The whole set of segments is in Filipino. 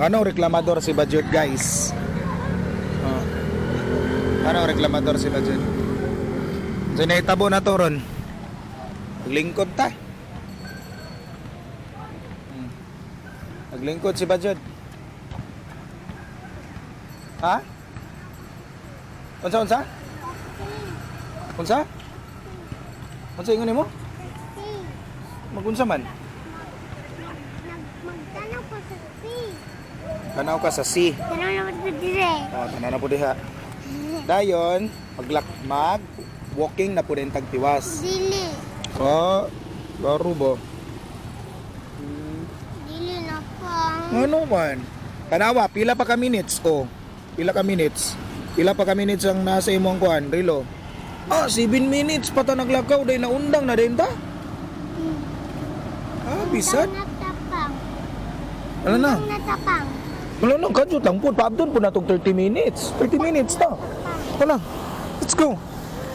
Anong reklamador si Budget, guys? Oh. Anong reklamador si Budget? So, naitabo na to ron. Naglingkod ta. Naglingkod si Budget. Ha? Unsa, unsa? Unsa? Unsa ingon nimo? Magunsa man? Magtanaw ko sa sea. Tanaw ka sa sea. Tanaw naman sa dire. Oh, tanaw na po diha. Dayon, mag walking na po din tagtiwas. Dili. Oh, laro ba? Dili na pang. Ano man? Tanawa, pila pa ka minutes? Oh, pila ka minutes? Pila pa ka minutes ang nasa imong kuan, Rilo? Ah, 7 minutes pa ta naglakaw, day naundang na din ta. Ah, bisad. Natapang. Ano na? Natapang. Wala na, kadyot lang po. Paabdon po na itong 30 minutes. 30 minutes na. Wala. Let's go.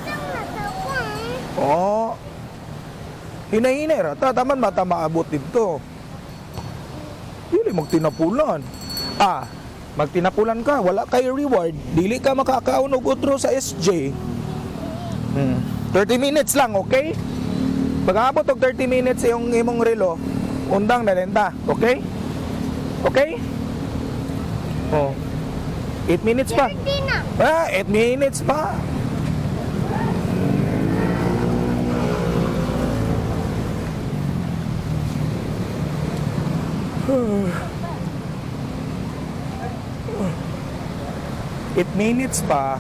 Natapang. Oh. Hinay-hinay ra. Taman mata maabot dito. Dili magtinapulan. Ah, magtinapulan ka. Wala kay reward. Dili ka makakaon og utro sa SJ. 30 minutes lang, okay? Pag-aabot og 30 minutes yung imong relo, undang na lenta. Okay? Okay? Oh. 8 minutes pa. Hindi na. Ah, 8 minutes pa. Eight minutes pa.